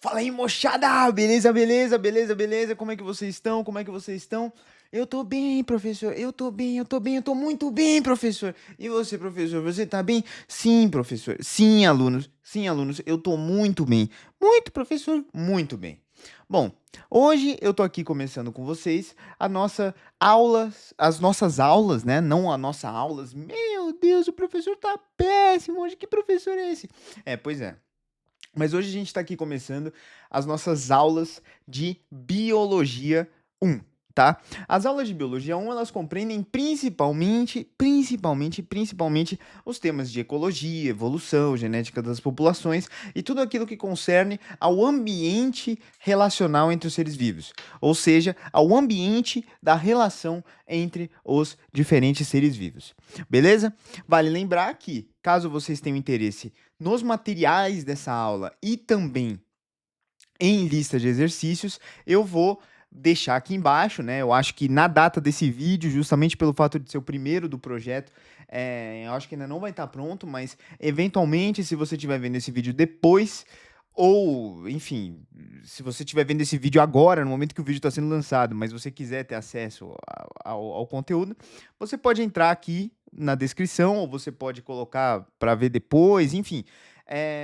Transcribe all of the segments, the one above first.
Fala aí, moçada! Beleza, beleza, beleza, beleza? Como é que vocês estão? Como é que vocês estão? Eu tô bem, professor. Eu tô muito bem, professor. E você, professor? Você tá bem? Sim, professor. Sim, alunos. Sim, alunos. Eu tô muito bem. Muito, professor. Muito bem. Bom, hoje eu tô aqui começando com vocês as nossas aulas, né? Não as nossas aulas. Meu Deus, o professor tá péssimo hoje. Que professor é esse? Pois é. Mas hoje a gente está aqui começando as nossas aulas de Biologia 1, tá? As aulas de Biologia 1, elas compreendem principalmente os temas de ecologia, evolução, genética das populações e tudo aquilo que concerne ao ambiente relacional entre os seres vivos, ou seja, ao ambiente da relação entre os diferentes seres vivos. Beleza? Vale lembrar que, caso vocês tenham interesse nos materiais dessa aula e também em lista de exercícios, eu vou deixar aqui embaixo, né? Eu acho que na data desse vídeo, justamente pelo fato de ser o primeiro do projeto, eu acho que ainda não vai estar pronto, mas eventualmente, se você estiver vendo esse vídeo depois, ou, enfim, se você estiver vendo esse vídeo agora, no momento que o vídeo está sendo lançado, mas você quiser ter acesso ao conteúdo, você pode entrar aqui na descrição, ou você pode colocar para ver depois, enfim.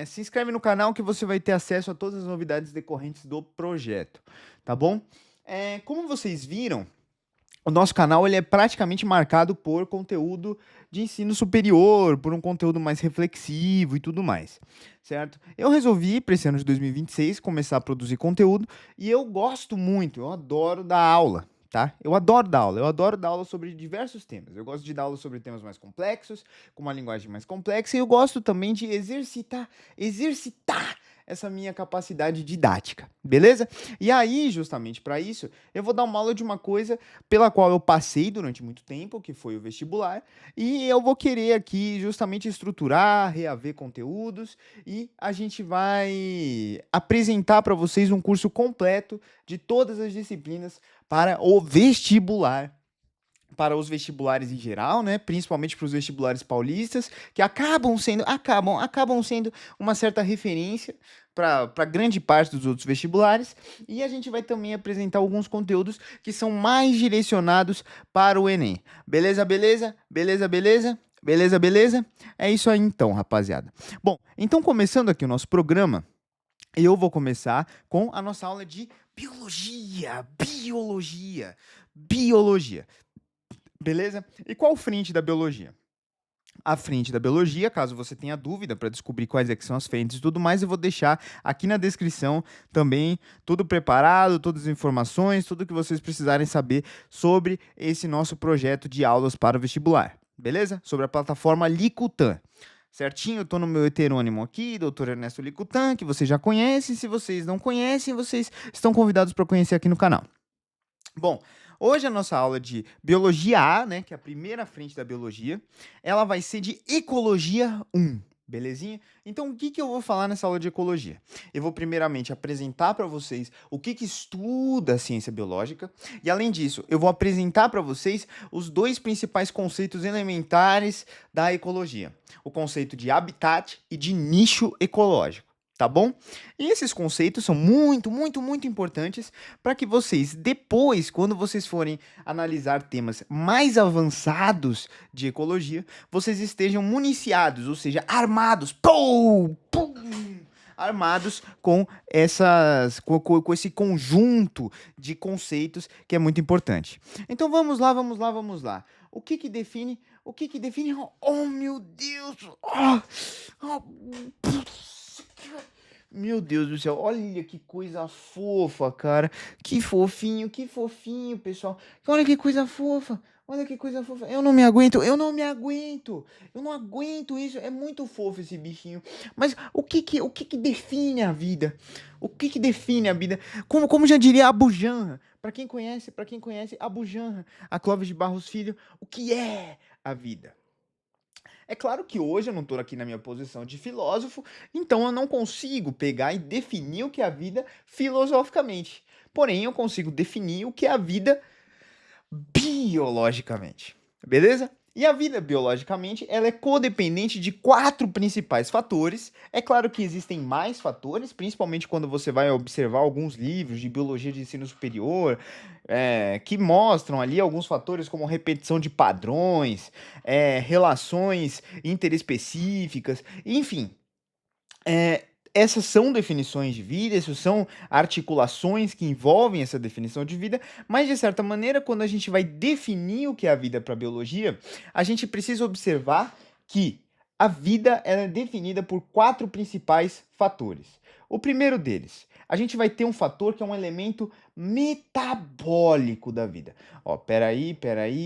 Se inscreve no canal que você vai ter acesso a todas as novidades decorrentes do projeto, tá bom? Como vocês viram, o nosso canal ele é praticamente marcado por conteúdo de ensino superior, por um conteúdo mais reflexivo e tudo mais, certo? Eu resolvi, para esse ano de 2026, começar a produzir conteúdo e eu gosto muito, eu adoro dar aula, tá? Eu adoro dar aula sobre diversos temas. Eu gosto de dar aula sobre temas mais complexos, com uma linguagem mais complexa, e eu gosto também de exercitar essa minha capacidade didática, beleza? E aí, justamente para isso, eu vou dar uma aula de uma coisa pela qual eu passei durante muito tempo, que foi o vestibular, e eu vou querer aqui justamente estruturar, reaver conteúdos, e a gente vai apresentar para vocês um curso completo de todas as disciplinas para o vestibular, para os vestibulares em geral, né? Principalmente para os vestibulares paulistas, que acabam sendo uma certa referência para grande parte dos outros vestibulares. E a gente vai também apresentar alguns conteúdos que são mais direcionados para o Enem. Beleza, beleza? Beleza, beleza? Beleza, beleza? É isso aí então, rapaziada. Bom, então começando aqui o nosso programa, eu vou começar com a nossa aula de biologia. Beleza? E qual frente da biologia? A frente da biologia, caso você tenha dúvida para descobrir quais é que são as frentes e tudo mais, eu vou deixar aqui na descrição também tudo preparado, todas as informações, tudo que vocês precisarem saber sobre esse nosso projeto de aulas para o vestibular. Beleza? Sobre a plataforma Licutan. Certinho? Eu tô no meu heterônimo aqui, Dr. Ernesto Licutan, que vocês já conhecem. Se vocês não conhecem, vocês estão convidados para conhecer aqui no canal. Bom, hoje a nossa aula de Biologia A, né, que é a primeira frente da biologia, ela vai ser de Ecologia 1, belezinha? Então, o que que eu vou falar nessa aula de Ecologia? Eu vou primeiramente apresentar para vocês o que que estuda a ciência biológica, e além disso, eu vou apresentar para vocês os dois principais conceitos elementares da ecologia: o conceito de habitat e de nicho ecológico. Tá bom? E esses conceitos são muito importantes para que vocês, depois, quando vocês forem analisar temas mais avançados de ecologia, vocês estejam municiados, ou seja, armados, armados com com esse conjunto de conceitos que é muito importante. Então vamos lá. O que que define? Oh, meu Deus! Meu Deus do céu, olha que coisa fofa, cara. Que fofinho, pessoal. Olha que coisa fofa. Olha que coisa fofa. Eu não aguento isso. É muito fofo esse bichinho. Mas o que que define a vida? O que que define a vida? Como já diria Abu Janra, para quem conhece Abu Janra, a Clóvis de Barros Filho, o que é a vida? É claro que hoje eu não estou aqui na minha posição de filósofo, então eu não consigo pegar e definir o que é a vida filosoficamente. Porém, eu consigo definir o que é a vida biologicamente. Beleza? E a vida, biologicamente, ela é codependente de 4 principais fatores. É claro que existem mais fatores, principalmente quando você vai observar alguns livros de biologia de ensino superior, que mostram ali alguns fatores como repetição de padrões, relações interespecíficas, enfim. É, essas são definições de vida, essas são articulações que envolvem essa definição de vida, mas de certa maneira, quando a gente vai definir o que é a vida para a biologia, a gente precisa observar que a vida ela é definida por 4 principais fatores. O primeiro deles, a gente vai ter um fator que é um elemento metabólico da vida. Ó, peraí,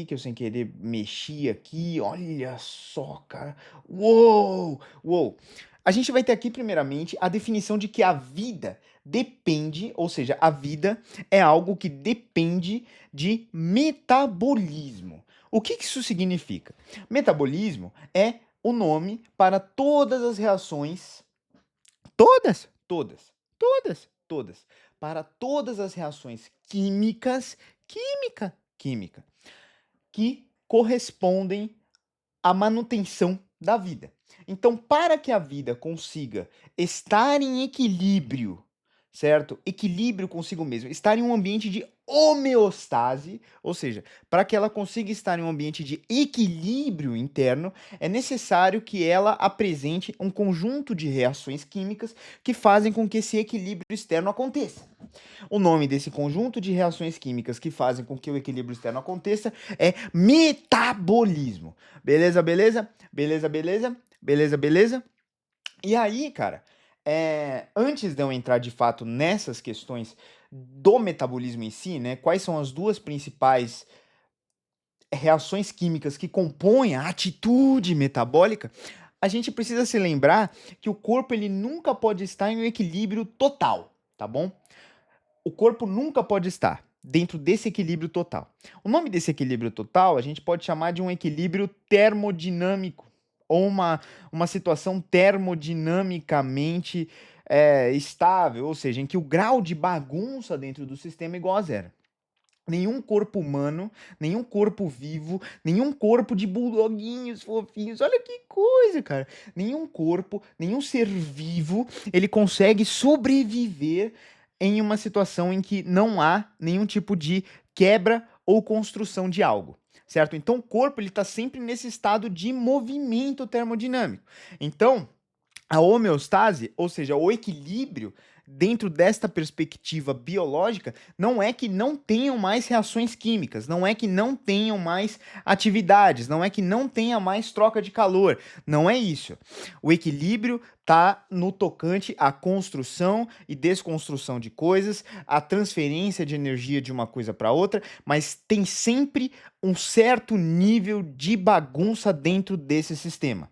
que eu sem querer mexi aqui, olha só, cara. Uou, uou. A gente vai ter aqui, primeiramente, a definição de que a vida depende, ou seja, a vida é algo que depende de metabolismo. O que isso significa? Metabolismo é o nome para todas as reações, todas, para todas as reações química, que correspondem a manutenção da vida. Então, para que a vida consiga estar em equilíbrio, certo? Equilíbrio consigo mesmo, estar em um ambiente de homeostase, ou seja, para que ela consiga estar em um ambiente de equilíbrio interno, é necessário que ela apresente um conjunto de reações químicas que fazem com que esse equilíbrio externo aconteça. O nome desse conjunto de reações químicas que fazem com que o equilíbrio externo aconteça é metabolismo. Beleza, beleza? Beleza, beleza? Beleza, beleza? E aí, cara, antes de eu entrar de fato nessas questões do metabolismo em si, né? Quais são as duas principais reações químicas que compõem a atitude metabólica? A gente precisa se lembrar que o corpo ele nunca pode estar em um equilíbrio total, tá bom? O corpo nunca pode estar dentro desse equilíbrio total. O nome desse equilíbrio total a gente pode chamar de um equilíbrio termodinâmico ou uma situação termodinamicamente estável, ou seja, em que o grau de bagunça dentro do sistema é igual a zero. Nenhum corpo humano, nenhum corpo vivo, nenhum corpo de bulldogginhos fofinhos, olha que coisa, cara. Nenhum corpo, nenhum ser vivo, ele consegue sobreviver em uma situação em que não há nenhum tipo de quebra ou construção de algo, certo? Então o corpo ele está sempre nesse estado de movimento termodinâmico. Então a homeostase, ou seja, o equilíbrio dentro desta perspectiva biológica, não é que não tenham mais reações químicas, não é que não tenham mais atividades, não é que não tenha mais troca de calor, não é isso. O equilíbrio está no tocante à construção e desconstrução de coisas, à transferência de energia de uma coisa para outra, mas tem sempre um certo nível de bagunça dentro desse sistema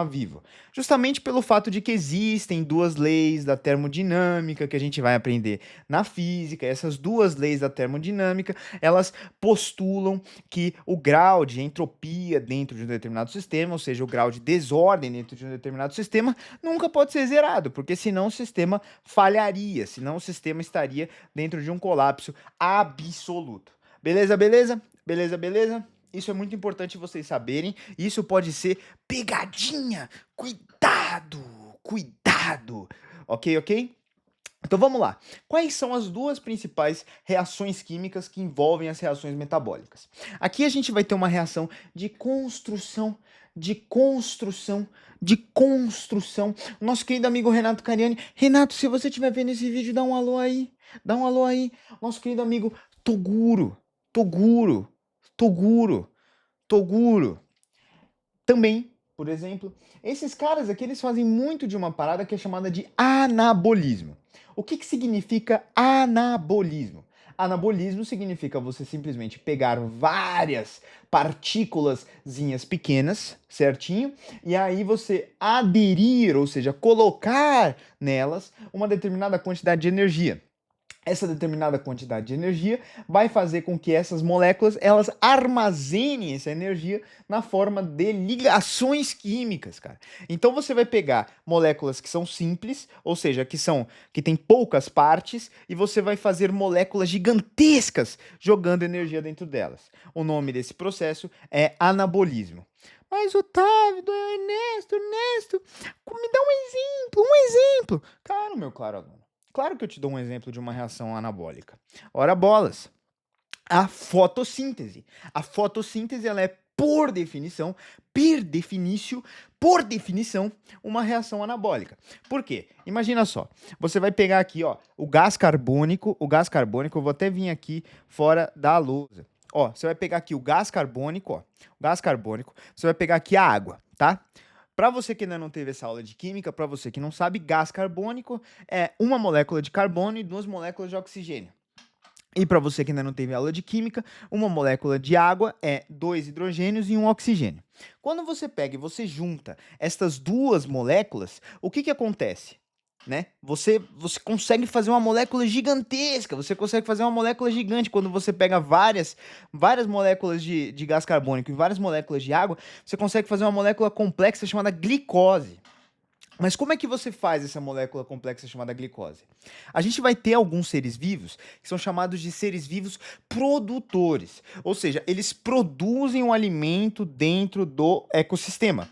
vivo. Justamente pelo fato de que existem duas leis da termodinâmica que a gente vai aprender na física. Essas duas leis da termodinâmica, elas postulam que o grau de entropia dentro de um determinado sistema, ou seja, o grau de desordem dentro de um determinado sistema, nunca pode ser zerado, porque senão o sistema falharia, senão o sistema estaria dentro de um colapso absoluto. Beleza, beleza? Beleza, beleza? Isso é muito importante vocês saberem. Isso pode ser pegadinha. Cuidado, cuidado. Ok, ok? Então vamos lá. Quais são as duas principais reações químicas que envolvem as reações metabólicas? Aqui a gente vai ter uma reação de construção, de construção, de construção. Nosso querido amigo Renato Cariani. Renato, se você estiver vendo esse vídeo, dá um alô aí. Dá um alô aí. Nosso querido amigo Toguro. Toguro. Toguro. Toguro. Também, por exemplo, esses caras aqui eles fazem muito de uma parada que é chamada de anabolismo. O que significa anabolismo? Anabolismo significa você simplesmente pegar várias partículazinhas pequenas, certinho? E aí você aderir, ou seja, colocar nelas uma determinada quantidade de energia. Essa determinada quantidade de energia vai fazer com que essas moléculas elas armazenem essa energia na forma de ligações químicas, cara. Então você vai pegar moléculas que são simples, ou seja, que têm poucas partes, e você vai fazer moléculas gigantescas jogando energia dentro delas. O nome desse processo é anabolismo. Mas Otávio, Ernesto, me dá um exemplo. Claro, meu claro aluno. Claro que eu te dou um exemplo de uma reação anabólica. Ora bolas, a fotossíntese. A fotossíntese ela é por definição, uma reação anabólica. Por quê? Imagina só, você vai pegar aqui, ó, o gás carbônico, eu vou até vir aqui fora da lousa. Ó, você vai pegar aqui o gás carbônico, ó, você vai pegar aqui a água, tá? Para você que ainda não teve essa aula de química, para você que não sabe, gás carbônico é uma molécula de carbono e duas moléculas de oxigênio. E para você que ainda não teve aula de química, uma molécula de água é dois hidrogênios e um oxigênio. Quando você pega e você junta estas duas moléculas, o que acontece? Né? Você consegue fazer uma molécula gigantesca, você consegue fazer uma molécula gigante quando você pega várias moléculas de gás carbônico e várias moléculas de água, você consegue fazer uma molécula complexa chamada glicose. Mas como é que você faz essa molécula complexa chamada glicose? A gente vai ter alguns seres vivos que são chamados de seres vivos produtores, ou seja, eles produzem um alimento dentro do ecossistema.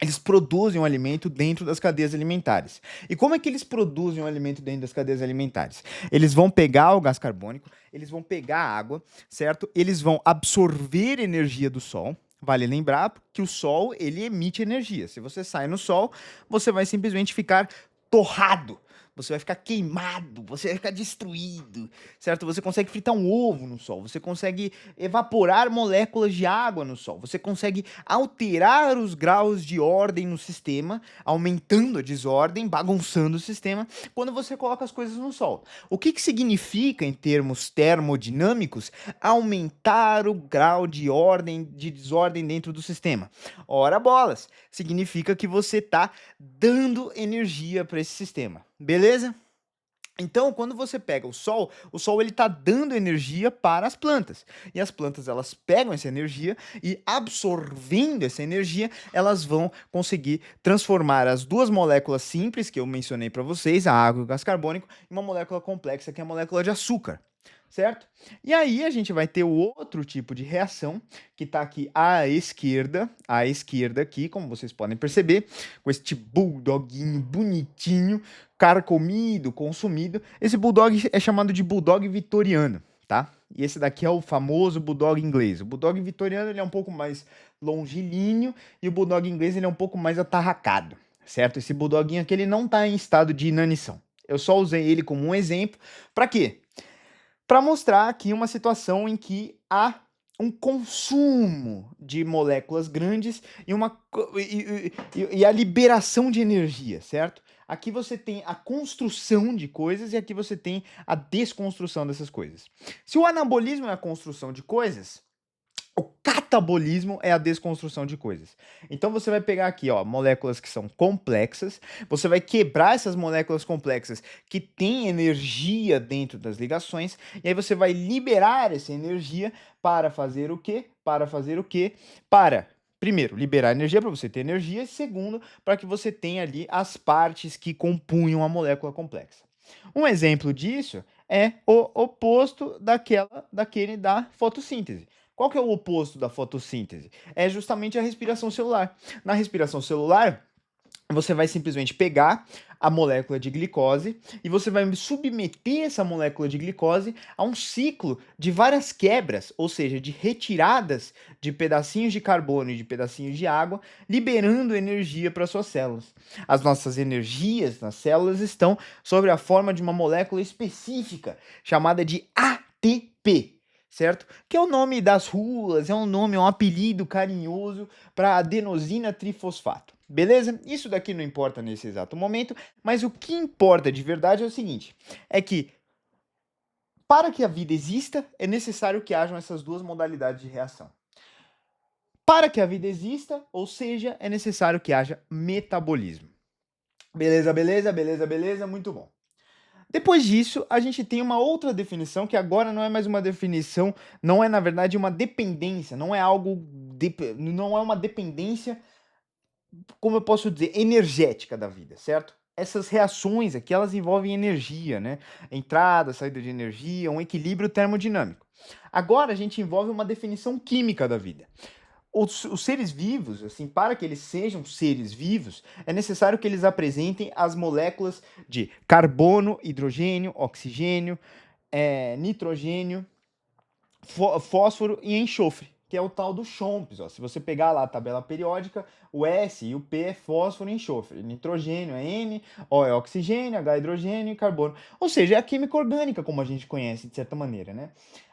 Eles produzem um alimento dentro das cadeias alimentares. E como é que eles produzem um alimento dentro das cadeias alimentares? Eles vão pegar o gás carbônico, eles vão pegar a água, certo? Eles vão absorver energia do sol. Vale lembrar que o sol, ele emite energia. Se você sai no sol, você vai simplesmente ficar torrado. Você vai ficar queimado, você vai ficar destruído, certo? Você consegue fritar um ovo no sol, você consegue evaporar moléculas de água no sol, você consegue alterar os graus de ordem no sistema, aumentando a desordem, bagunçando o sistema, quando você coloca as coisas no sol. O que significa, em termos termodinâmicos, aumentar o grau de ordem, de desordem dentro do sistema? Ora bolas, significa que você está dando energia para esse sistema. Beleza? Então, quando você pega o sol ele está dando energia para as plantas. E as plantas elas pegam essa energia e absorvendo essa energia, elas vão conseguir transformar as duas moléculas simples que eu mencionei para vocês, a água e o gás carbônico, em uma molécula complexa que é a molécula de açúcar. Certo? E aí a gente vai ter o outro tipo de reação que está aqui à esquerda aqui, como vocês podem perceber, com este bulldoguinho bonitinho, carcomido, consumido. Esse bulldog é chamado de bulldog vitoriano, tá? E esse daqui é o famoso bulldog inglês. O bulldog vitoriano ele é um pouco mais longilíneo e o bulldog inglês ele é um pouco mais atarracado, certo? Esse bulldoguinho aqui ele não está em estado de inanição. Eu só usei ele como um exemplo. Para quê? Para mostrar aqui uma situação em que há um consumo de moléculas grandes e a liberação de energia, certo? Aqui você tem a construção de coisas e aqui você tem a desconstrução dessas coisas. Se o anabolismo é a construção de coisas, o catabolismo é a desconstrução de coisas. Então você vai pegar aqui, ó, moléculas que são complexas, você vai quebrar essas moléculas complexas que têm energia dentro das ligações, e aí você vai liberar essa energia para fazer o quê? Para primeiro, liberar energia para você ter energia, e segundo, para que você tenha ali as partes que compunham a molécula complexa. Um exemplo disso é o oposto daquele da fotossíntese. Qual que é o oposto da fotossíntese? É justamente a respiração celular. Na respiração celular, você vai simplesmente pegar a molécula de glicose e você vai submeter essa molécula de glicose a um ciclo de várias quebras, ou seja, de retiradas de pedacinhos de carbono e de pedacinhos de água, liberando energia para suas células. As nossas energias nas células estão sob a forma de uma molécula específica chamada de ATP. Certo? Que é o nome das ruas, é um apelido carinhoso para adenosina trifosfato. Beleza? Isso daqui não importa nesse exato momento, mas o que importa de verdade é o seguinte: é que para que a vida exista, é necessário que hajam essas duas modalidades de reação. Para que a vida exista, ou seja, é necessário que haja metabolismo. Beleza, beleza, beleza, beleza, muito bom. Depois disso, a gente tem uma outra definição que agora não é mais uma definição, não é na verdade uma dependência, não é algo, não é uma dependência, como eu posso dizer, energética da vida, certo? Essas reações aqui, elas envolvem energia, né? Entrada, saída de energia, um equilíbrio termodinâmico. Agora a gente envolve uma definição química da vida. Os seres vivos, assim, para que eles sejam seres vivos, é necessário que eles apresentem as moléculas de carbono, hidrogênio, oxigênio, nitrogênio, fósforo e enxofre, que é o tal do CHOMPS. Ó. Se você pegar lá a tabela periódica, o S e o P é fósforo e enxofre, nitrogênio é N, O é oxigênio, H é hidrogênio e carbono. Ou seja, é a química orgânica, como a gente conhece, de certa maneira, né?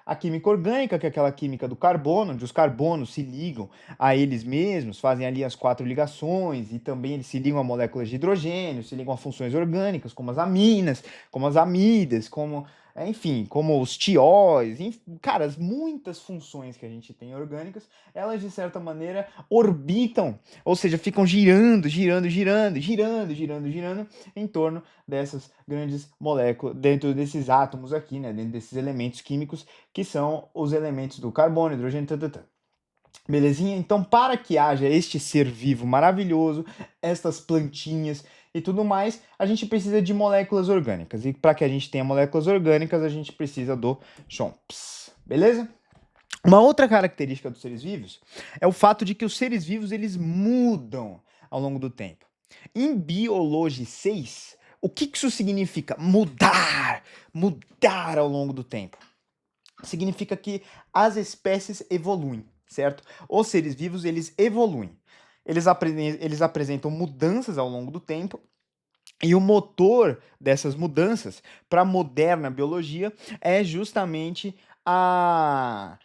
A química orgânica, que é aquela química do carbono, onde os carbonos se ligam a eles mesmos, fazem ali as 4 ligações, e também eles se ligam a moléculas de hidrogênio, se ligam a funções orgânicas, como as aminas, como as amidas, como enfim, como os tióis, cara, muitas funções que a gente tem orgânicas, elas de certa maneira orbitam, ou seja, ficam girando, girando, girando, girando, girando, girando em torno dessas grandes moléculas, dentro desses átomos aqui, né, dentro desses elementos químicos que são os elementos do carbono, hidrogênio, tata. Belezinha? Então, para que haja este ser vivo maravilhoso, estas plantinhas e tudo mais, a gente precisa de moléculas orgânicas. E para que a gente tenha moléculas orgânicas, a gente precisa do CHOMPS. Beleza? Uma outra característica dos seres vivos é o fato de que os seres vivos eles mudam ao longo do tempo. Em Biologia 6, o que isso significa? Mudar! Mudar ao longo do tempo. Significa que as espécies evoluem, certo? Os seres vivos, eles evoluem. Eles apresentam mudanças ao longo do tempo e o motor dessas mudanças para a moderna biologia é justamente a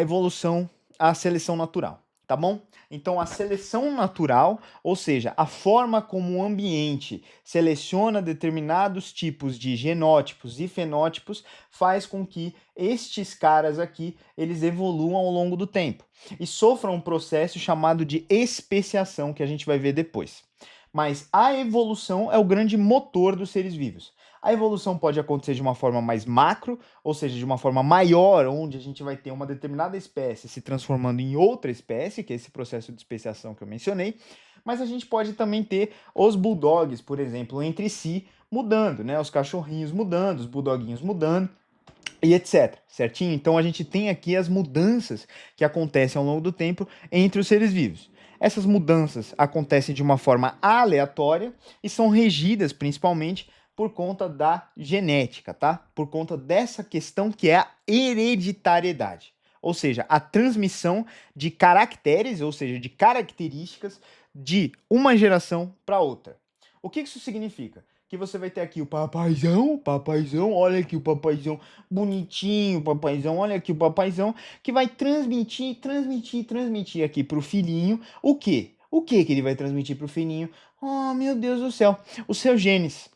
evolução, a seleção natural, tá bom? Então, a seleção natural, ou seja, a forma como o ambiente seleciona determinados tipos de genótipos e fenótipos, faz com que estes caras aqui, eles evoluam ao longo do tempo e sofram um processo chamado de especiação, que a gente vai ver depois. Mas a evolução é o grande motor dos seres vivos. A evolução pode acontecer de uma forma mais macro, ou seja, de uma forma maior, onde a gente vai ter uma determinada espécie se transformando em outra espécie, que é esse processo de especiação que eu mencionei. Mas a gente pode também ter os bulldogs, por exemplo, entre si mudando, né? Os cachorrinhos mudando, os bulldoguinhos mudando e etc, certinho? Então a gente tem aqui as mudanças que acontecem ao longo do tempo entre os seres vivos. Essas mudanças acontecem de uma forma aleatória e são regidas principalmente por conta da genética, tá? Por conta dessa questão que é a hereditariedade. Ou seja, a transmissão de caracteres, ou seja, de características de uma geração para outra. O que isso significa? Que você vai ter aqui o papaizão, olha aqui o papaizão bonitinho, papaizão, olha aqui o papaizão, que vai transmitir aqui pro filhinho o quê? O que que ele vai transmitir pro filhinho? Oh, meu Deus do céu, os seus genes.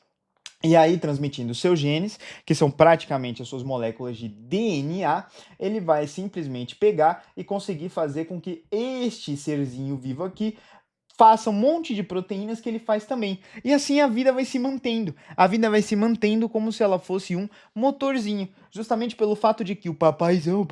E aí, transmitindo os seus genes, que são praticamente as suas moléculas de DNA, ele vai simplesmente pegar e conseguir fazer com que este serzinho vivo aqui faça um monte de proteínas que ele faz também. E assim a vida vai se mantendo. A vida vai se mantendo como se ela fosse um motorzinho. Justamente pelo fato de que o papaizão,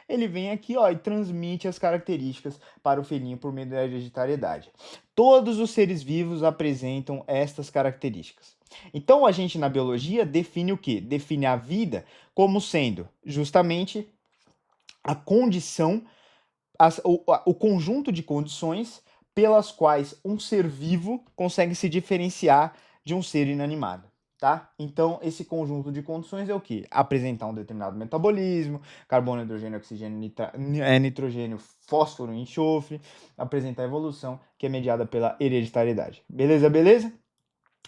ele vem aqui, ó, e transmite as características para o filhinho por meio da hereditariedade. Todos os seres vivos apresentam estas características. Então a gente na biologia define o quê? Define a vida como sendo justamente a condição, o conjunto de condições pelas quais um ser vivo consegue se diferenciar de um ser inanimado, tá? Então, esse conjunto de condições é o quê? Apresentar um determinado metabolismo, carbono, hidrogênio, oxigênio, nitrogênio, fósforo e enxofre, apresentar a evolução, que é mediada pela hereditariedade. Beleza, beleza?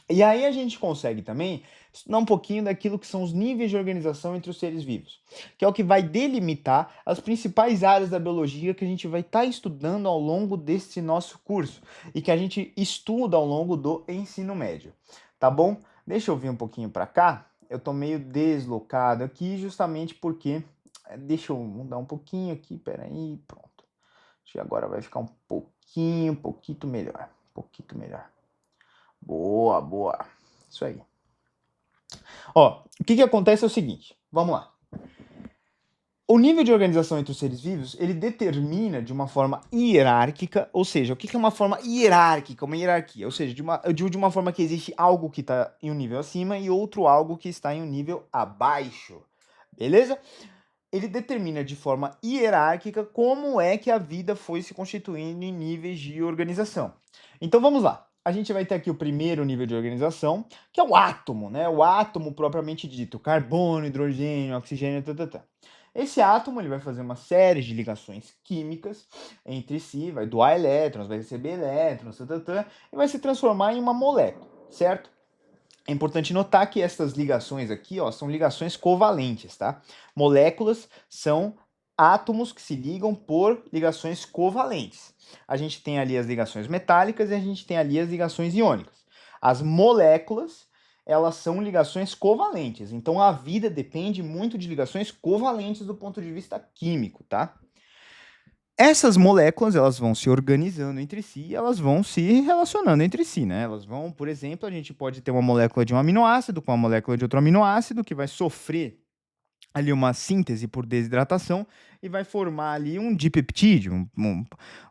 E aí a gente consegue também estudar um pouquinho daquilo que são os níveis de organização entre os seres vivos, que é o que vai delimitar as principais áreas da biologia que a gente vai estar estudando ao longo desse nosso curso e que a gente estuda ao longo do ensino médio, tá bom? Deixa eu vir um pouquinho para cá, eu tô meio deslocado aqui justamente porque, deixa eu mudar um pouquinho aqui, peraí, pronto. Acho que agora vai ficar um pouquinho melhor, um pouquinho melhor. Boa, boa. Isso aí. Ó, o que acontece é o seguinte, vamos lá. O nível de organização entre os seres vivos, ele determina de uma forma hierárquica, ou seja, o que é uma forma hierárquica, uma hierarquia? Ou seja, de uma forma que existe algo que está em um nível acima e outro algo que está em um nível abaixo, beleza? Ele determina de forma hierárquica como é que a vida foi se constituindo em níveis de organização. Então vamos lá. A gente vai ter aqui o primeiro nível de organização, que é o átomo, né? O átomo propriamente dito, carbono, hidrogênio, oxigênio, tá. Esse átomo ele vai fazer uma série de ligações químicas entre si, vai doar elétrons, vai receber elétrons, e vai se transformar em uma molécula, certo? É importante notar que essas ligações aqui, ó, são ligações covalentes, tá? Moléculas são átomos que se ligam por ligações covalentes. A gente tem ali as ligações metálicas e a gente tem ali as ligações iônicas. As moléculas, elas são ligações covalentes. Então a vida depende muito de ligações covalentes do ponto de vista químico, tá? Essas moléculas, elas vão se organizando entre si e elas vão se relacionando entre si, né? Elas vão, por exemplo, a gente pode ter uma molécula de um aminoácido com uma molécula de outro aminoácido que vai sofrer ali uma síntese por desidratação e vai formar ali um dipeptídeo,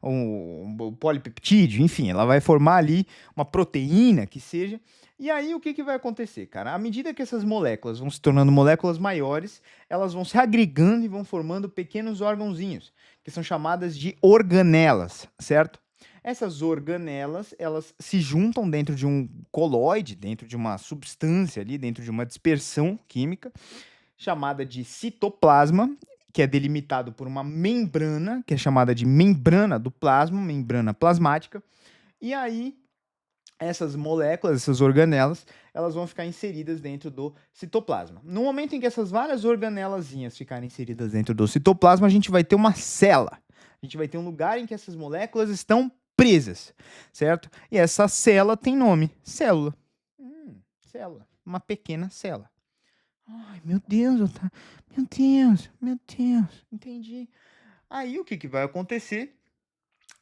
um polipeptídeo, enfim, ela vai formar ali uma proteína que seja. E aí o que vai acontecer, cara? À medida que essas moléculas vão se tornando moléculas maiores, elas vão se agregando e vão formando pequenos órgãozinhos, que são chamadas de organelas, certo? Essas organelas, elas se juntam dentro de um coloide, dentro de uma substância ali, dentro de uma dispersão química, chamada de citoplasma, que é delimitado por uma membrana, que é chamada de membrana do plasma, membrana plasmática. E aí, essas moléculas, essas organelas, elas vão ficar inseridas dentro do citoplasma. No momento em que essas várias organelazinhas ficarem inseridas dentro do citoplasma, a gente vai ter uma célula. A gente vai ter um lugar em que essas moléculas estão presas, certo? E essa célula tem nome, célula. Célula, uma pequena célula. Ai, meu Deus, meu Deus, entendi. Aí o que vai acontecer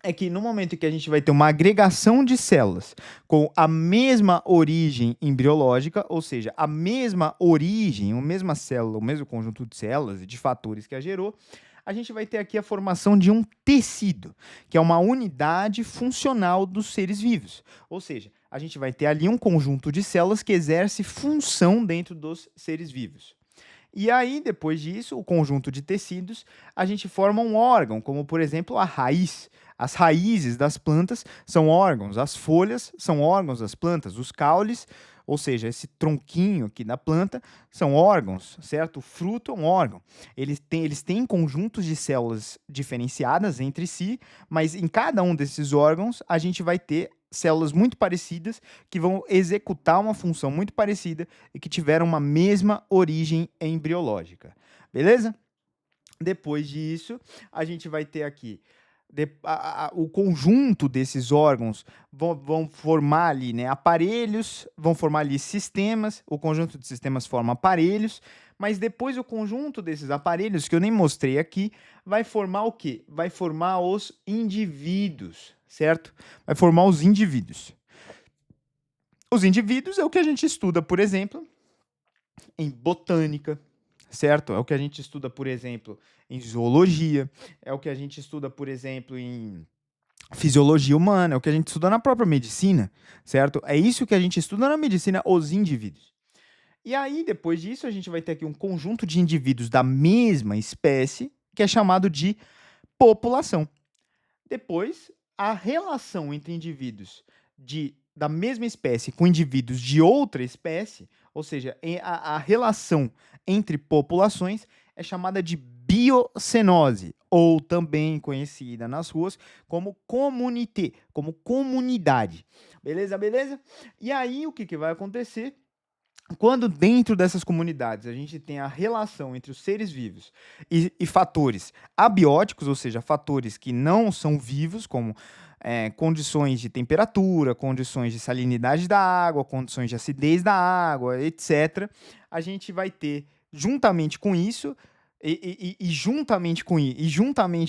é que no momento em que a gente vai ter uma agregação de células com a mesma origem embriológica, ou seja, a mesma origem, a mesma célula, o mesmo conjunto de células e de fatores que a gerou, a gente vai ter aqui a formação de um tecido, que é uma unidade funcional dos seres vivos. Ou seja, a gente vai ter ali um conjunto de células que exerce função dentro dos seres vivos. E aí, depois disso, o conjunto de tecidos, a gente forma um órgão, como por exemplo a raiz. As raízes das plantas são órgãos, as folhas são órgãos das plantas, os caules, ou seja, esse tronquinho aqui da planta, são órgãos, certo? O fruto é um órgão. Eles têm conjuntos de células diferenciadas entre si, mas em cada um desses órgãos a gente vai ter células muito parecidas que vão executar uma função muito parecida e que tiveram uma mesma origem embriológica. Beleza? Depois disso, a gente vai ter aqui o conjunto desses órgãos vão formar ali, né, aparelhos, vão formar ali sistemas, o conjunto de sistemas forma aparelhos, mas depois o conjunto desses aparelhos, que eu nem mostrei aqui, vai formar o quê? Vai formar os indivíduos, certo? Vai formar os indivíduos. Os indivíduos é o que a gente estuda, por exemplo, em botânica, certo? É o que a gente estuda, por exemplo, em zoologia, é o que a gente estuda, por exemplo, em fisiologia humana, é o que a gente estuda na própria medicina, certo? É isso que a gente estuda na medicina, os indivíduos. E aí, depois disso, a gente vai ter aqui um conjunto de indivíduos da mesma espécie, que é chamado de população. Depois, a relação entre indivíduos da mesma espécie com indivíduos de outra espécie, ou seja, a relação entre populações é chamada de biocenose, ou também conhecida nas ruas como comunité, como comunidade. Beleza, beleza? E aí, o que vai acontecer? Quando dentro dessas comunidades a gente tem a relação entre os seres vivos e fatores abióticos, ou seja, fatores que não são vivos, como condições de temperatura, condições de salinidade da água, condições de acidez da água, etc., a gente vai ter, juntamente com isso, E juntamente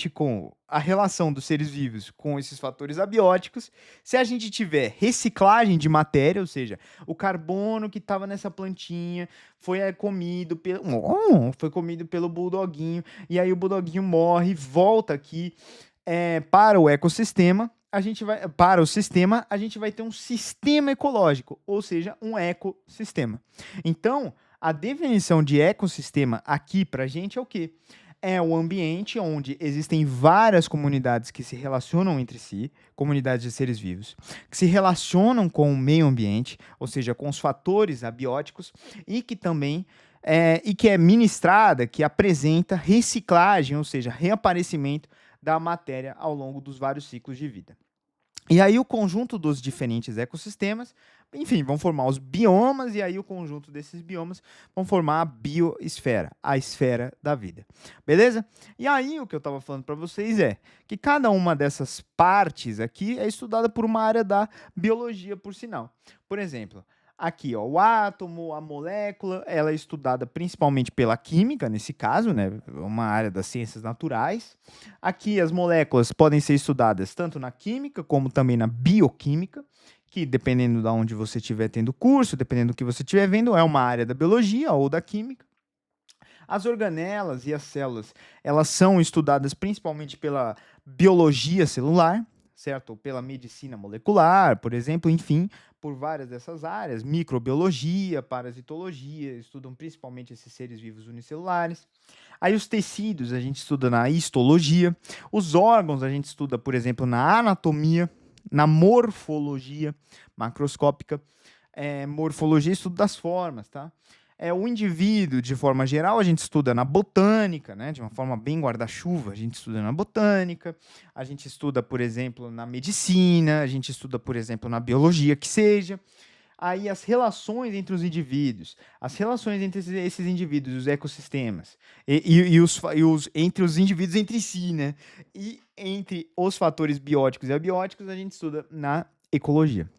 com a relação dos seres vivos com esses fatores abióticos, se a gente tiver reciclagem de matéria, ou seja, o carbono que estava nessa plantinha foi comido pelo bulldoguinho, e aí o bulldoguinho morre, volta aqui para o ecossistema, para o sistema, a gente vai ter um sistema ecológico, ou seja, um ecossistema. Então, a definição de ecossistema aqui para a gente é o quê? É o ambiente onde existem várias comunidades que se relacionam entre si, comunidades de seres vivos, que se relacionam com o meio ambiente, ou seja, com os fatores abióticos, e que também e que é ministrada, que apresenta reciclagem, ou seja, reaparecimento da matéria ao longo dos vários ciclos de vida. E aí o conjunto dos diferentes ecossistemas, enfim, vão formar os biomas, e aí o conjunto desses biomas vão formar a biosfera, a esfera da vida. Beleza? E aí o que eu estava falando para vocês é que cada uma dessas partes aqui é estudada por uma área da biologia, por sinal. Por exemplo, aqui, ó, o átomo, a molécula, ela é estudada principalmente pela química, nesse caso, né, uma área das ciências naturais. Aqui as moléculas podem ser estudadas tanto na química como também na bioquímica, que dependendo de onde você estiver tendo curso, dependendo do que você estiver vendo, é uma área da biologia ou da química. As organelas e as células, elas são estudadas principalmente pela biologia celular, certo? Ou pela medicina molecular, por exemplo, enfim, por várias dessas áreas, microbiologia, parasitologia, estudam principalmente esses seres vivos unicelulares. Aí os tecidos a gente estuda na histologia, os órgãos a gente estuda, por exemplo, na anatomia, na morfologia macroscópica, morfologia estudo das formas, tá? O indivíduo, de forma geral, a gente estuda na botânica, né? De uma forma bem guarda-chuva, a gente estuda na botânica, a gente estuda, por exemplo, na medicina, a gente estuda, por exemplo, na biologia, que seja. Aí as relações entre os indivíduos, as relações entre esses indivíduos, os ecossistemas, entre os indivíduos entre si, né? E entre os fatores bióticos e abióticos, a gente estuda na ecologia.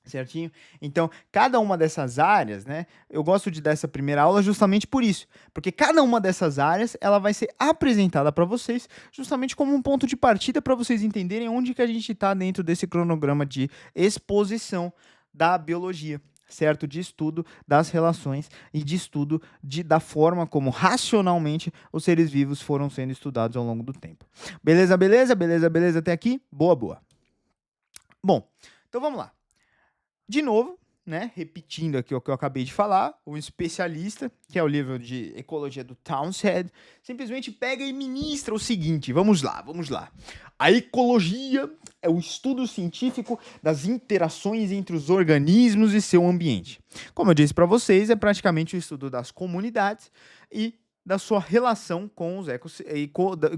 Certinho? Então, cada uma dessas áreas, né? Eu gosto de dar essa primeira aula justamente por isso, porque cada uma dessas áreas, ela vai ser apresentada para vocês justamente como um ponto de partida para vocês entenderem onde que a gente está dentro desse cronograma de exposição da biologia, certo? De estudo das relações e de estudo da forma como racionalmente os seres vivos foram sendo estudados ao longo do tempo. Beleza, beleza, beleza, beleza até aqui? Boa, boa. Bom, então vamos lá. De novo, né, repetindo aqui o que eu acabei de falar, o especialista, que é o livro de ecologia do Townsend, simplesmente pega e ministra o seguinte, vamos lá. A ecologia é o estudo científico das interações entre os organismos e seu ambiente. Como eu disse para vocês, é praticamente o estudo das comunidades e da sua relação com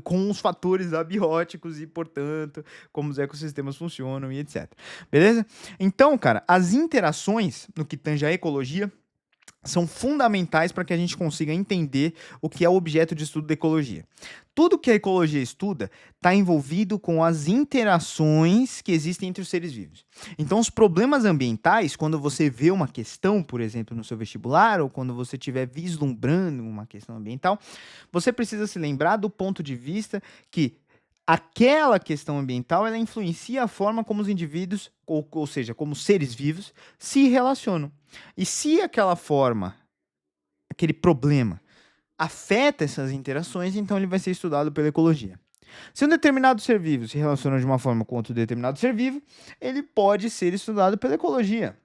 com os fatores abióticos e, portanto, como os ecossistemas funcionam e etc. Beleza? Então, cara, as interações no que tange a ecologia são fundamentais para que a gente consiga entender o que é o objeto de estudo da ecologia. Tudo que a ecologia estuda está envolvido com as interações que existem entre os seres vivos. Então, os problemas ambientais, quando você vê uma questão, por exemplo, no seu vestibular, ou quando você estiver vislumbrando uma questão ambiental, você precisa se lembrar do ponto de vista que aquela questão ambiental ela influencia a forma como os indivíduos, ou seja, como seres vivos, se relacionam. E se aquela forma, aquele problema, afeta essas interações, então ele vai ser estudado pela ecologia. Se um determinado ser vivo se relaciona de uma forma com outro determinado ser vivo, ele pode ser estudado pela ecologia.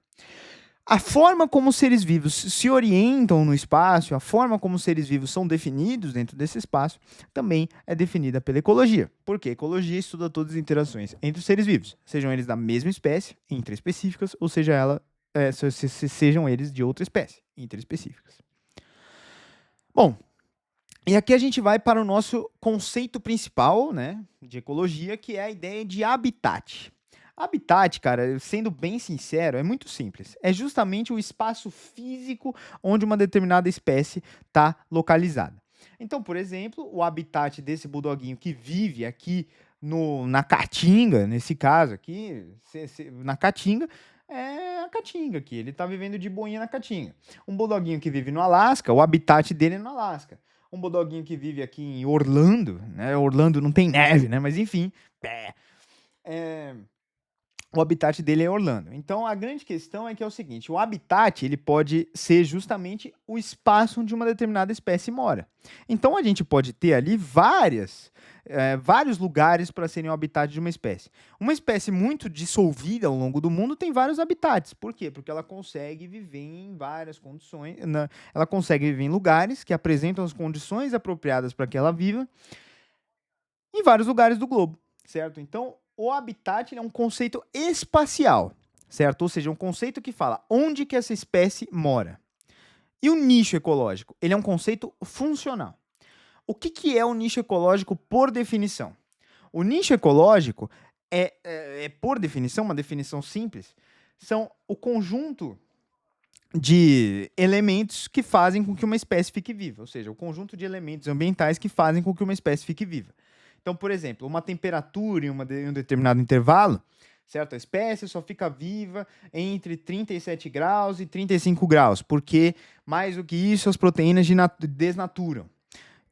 A forma como os seres vivos se orientam no espaço, a forma como os seres vivos são definidos dentro desse espaço, também é definida pela ecologia. Porque a ecologia estuda todas as interações entre os seres vivos, sejam eles da mesma espécie, intraespecíficas, ou sejam eles de outra espécie, interespecíficas. Bom, e aqui a gente vai para o nosso conceito principal, né, de ecologia, que é a ideia de habitat. Habitat, cara, sendo bem sincero, é muito simples. É justamente o espaço físico onde uma determinada espécie está localizada. Então, por exemplo, o habitat desse bulldoguinho que vive aqui na Caatinga, nesse caso aqui, na Caatinga, é a Caatinga aqui. Ele está vivendo de boinha na Caatinga. Um bulldoguinho que vive no Alasca, o habitat dele é no Alasca. um bulldoguinho que vive aqui em Orlando, né? Orlando não tem neve, né? Mas enfim, o habitat dele é Orlando. Então, a grande questão é que é o seguinte, o habitat ele pode ser justamente o espaço onde uma determinada espécie mora. Então, a gente pode ter ali vários lugares para serem o habitat de uma espécie. Uma espécie muito dissolvida ao longo do mundo tem vários habitats. Por quê? Porque ela consegue viver em várias condições, ela consegue viver em lugares que apresentam as condições apropriadas para que ela viva em vários lugares do globo, certo? Então, o habitat é um conceito espacial, certo? Ou seja, um conceito que fala onde que essa espécie mora. E o nicho ecológico? Ele é um conceito funcional. O que é o nicho ecológico por definição? O nicho ecológico por definição, uma definição simples, são o conjunto de elementos que fazem com que uma espécie fique viva, ou seja, o conjunto de elementos ambientais que fazem com que uma espécie fique viva. Então, por exemplo, uma temperatura em um determinado intervalo, certo? A espécie só fica viva entre 37 graus e 35 graus, porque mais do que isso as proteínas desnaturam.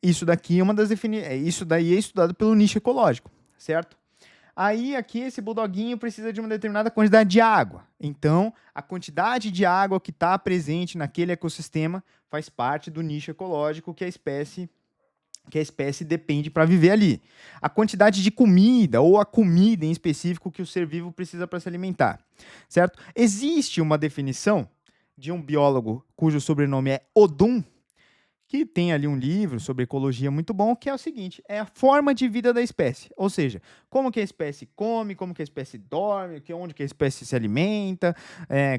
Isso daqui é uma das definições. Isso daí é estudado pelo nicho ecológico, certo? Aí aqui esse bulldoguinho precisa de uma determinada quantidade de água. Então, a quantidade de água que está presente naquele ecossistema faz parte do nicho ecológico que a espécie depende para viver ali. A quantidade de comida ou a comida em específico que o ser vivo precisa para se alimentar, certo? Existe uma definição de um biólogo cujo sobrenome é Odum, que tem ali um livro sobre ecologia muito bom, que é o seguinte, é a forma de vida da espécie, ou seja, como que a espécie come, como que a espécie dorme, onde que a espécie se alimenta,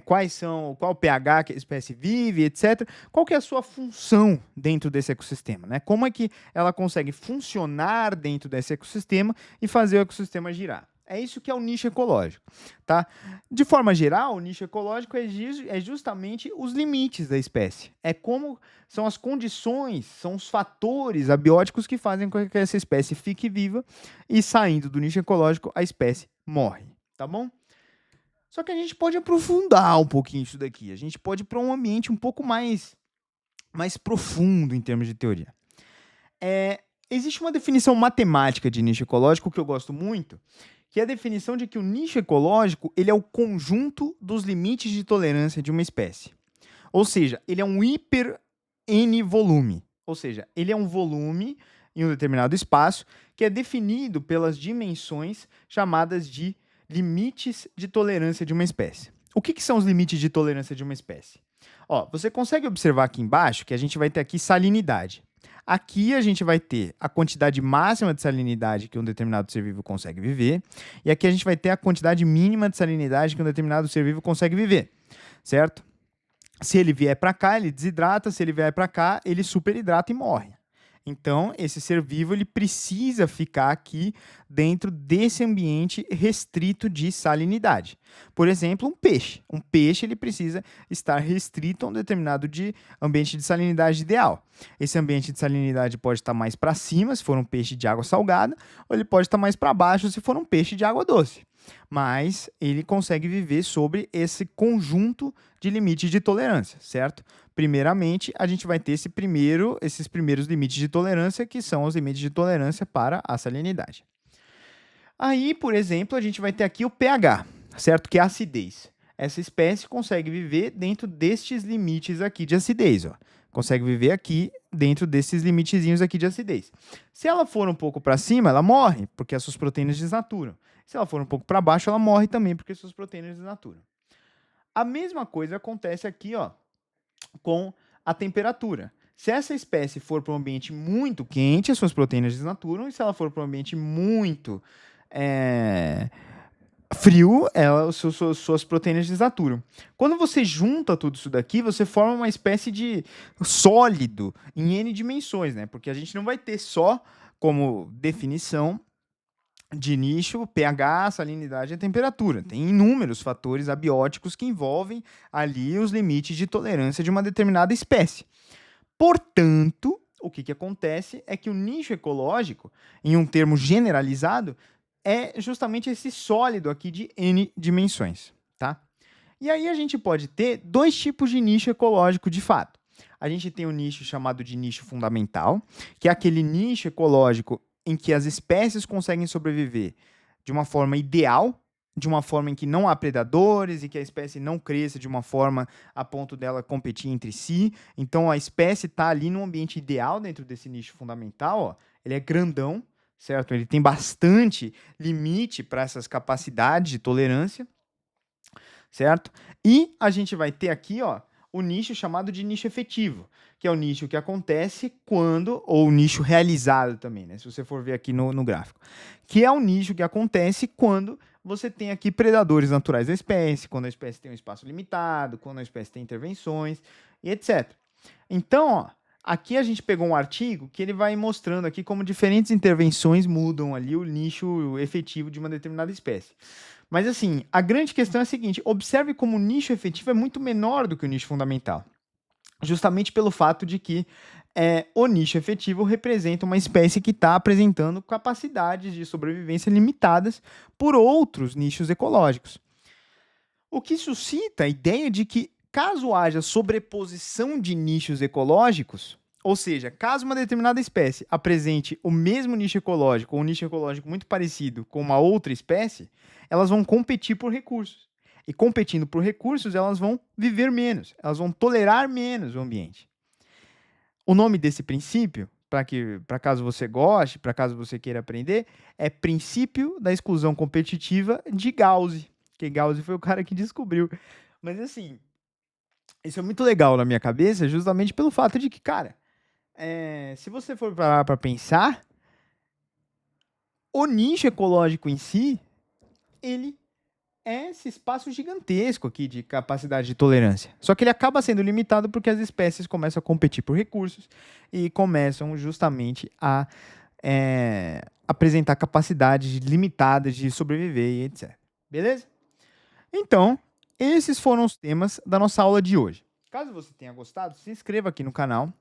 qual o pH que a espécie vive, etc. Qual que é a sua função dentro desse ecossistema, né? Como é que ela consegue funcionar dentro desse ecossistema e fazer o ecossistema girar. É isso que é o nicho ecológico, tá? De forma geral, o nicho ecológico é justamente os limites da espécie. É como são as condições, são os fatores abióticos que fazem com que essa espécie fique viva e, saindo do nicho ecológico, a espécie morre, tá bom? Só que a gente pode aprofundar um pouquinho isso daqui. A gente pode ir para um ambiente um pouco mais profundo em termos de teoria. Existe uma definição matemática de nicho ecológico que eu gosto muito, que é a definição de que o nicho ecológico ele é o conjunto dos limites de tolerância de uma espécie. Ou seja, ele é um hiper N volume. Ou seja, ele é um volume em um determinado espaço que é definido pelas dimensões chamadas de limites de tolerância de uma espécie. O que são os limites de tolerância de uma espécie? Você consegue observar aqui embaixo que a gente vai ter aqui salinidade. Aqui a gente vai ter a quantidade máxima de salinidade que um determinado ser vivo consegue viver, e aqui a gente vai ter a quantidade mínima de salinidade que um determinado ser vivo consegue viver, certo? Se ele vier para cá, ele desidrata, se ele vier para cá, ele superidrata e morre. Então, esse ser vivo ele precisa ficar aqui dentro desse ambiente restrito de salinidade. Por exemplo, um peixe. Um peixe ele precisa estar restrito a um determinado ambiente de salinidade ideal. Esse ambiente de salinidade pode estar mais para cima, se for um peixe de água salgada, ou ele pode estar mais para baixo, se for um peixe de água doce. Mas ele consegue viver sobre esse conjunto de limites de tolerância, certo? Primeiramente, a gente vai ter esses primeiros limites de tolerância, que são os limites de tolerância para a salinidade. Aí, por exemplo, a gente vai ter aqui o pH, certo? Que é a acidez. Essa espécie consegue viver dentro destes limites aqui de acidez, ó. Consegue viver aqui dentro desses limitezinhos aqui de acidez. Se ela for um pouco para cima, ela morre, porque as suas proteínas desnaturam. Se ela for um pouco para baixo, ela morre também, porque as suas proteínas desnaturam. A mesma coisa acontece aqui, ó, com a temperatura. Se essa espécie for para um ambiente muito quente, as suas proteínas desnaturam, e se ela for para um ambiente muito frio, suas proteínas desnaturam. Quando você junta tudo isso daqui, você forma uma espécie de sólido em N dimensões, né? Porque a gente não vai ter só como definição de nicho, pH, salinidade e temperatura. Tem inúmeros fatores abióticos que envolvem ali os limites de tolerância de uma determinada espécie. Portanto, o que acontece é que o nicho ecológico, em um termo generalizado, é justamente esse sólido aqui de N dimensões, tá? E aí a gente pode ter dois tipos de nicho ecológico de fato. a gente tem um nicho chamado de nicho fundamental, que é aquele nicho ecológico em que as espécies conseguem sobreviver de uma forma ideal, de uma forma em que não há predadores e que a espécie não cresça de uma forma a ponto dela competir entre si. Então a espécie está ali num ambiente ideal dentro desse nicho fundamental, ó. Ele é grandão, certo? Ele tem bastante limite para essas capacidades de tolerância, certo? E a gente vai ter aqui, ó, o nicho chamado de nicho efetivo, que é o nicho que acontece quando, ou o nicho realizado também, né? Se você for ver aqui no gráfico, que é o nicho que acontece quando você tem aqui predadores naturais da espécie, quando a espécie tem um espaço limitado, quando a espécie tem intervenções e etc. Então, ó, aqui a gente pegou um artigo que ele vai mostrando aqui como diferentes intervenções mudam ali o nicho efetivo de uma determinada espécie. Mas assim, a grande questão é a seguinte: observe como o nicho efetivo é muito menor do que o nicho fundamental. Justamente pelo fato de que o nicho efetivo representa uma espécie que está apresentando capacidades de sobrevivência limitadas por outros nichos ecológicos. O que suscita a ideia de que, caso haja sobreposição de nichos ecológicos, ou seja, caso uma determinada espécie apresente o mesmo nicho ecológico ou um nicho ecológico muito parecido com uma outra espécie, elas vão competir por recursos. E competindo por recursos, elas vão viver menos, elas vão tolerar menos o ambiente. O nome desse princípio, para caso você goste, para caso você queira aprender, é princípio da exclusão competitiva de Gauss, que Gauss foi o cara que descobriu. Mas assim, isso é muito legal na minha cabeça, justamente pelo fato de que, cara, se você for parar para pensar, o nicho ecológico em si, ele é esse espaço gigantesco aqui de capacidade de tolerância. Só que ele acaba sendo limitado porque as espécies começam a competir por recursos e começam justamente a apresentar capacidades limitadas de sobreviver e etc. Beleza? Então, esses foram os temas da nossa aula de hoje. Caso você tenha gostado, se inscreva aqui no canal.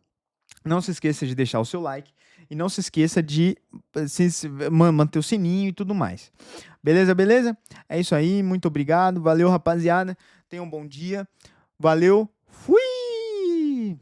Não se esqueça de deixar o seu like e não se esqueça de manter o sininho e tudo mais. Beleza, beleza? É isso aí, muito obrigado. Valeu, rapaziada. Tenham um bom dia. Valeu. Fui!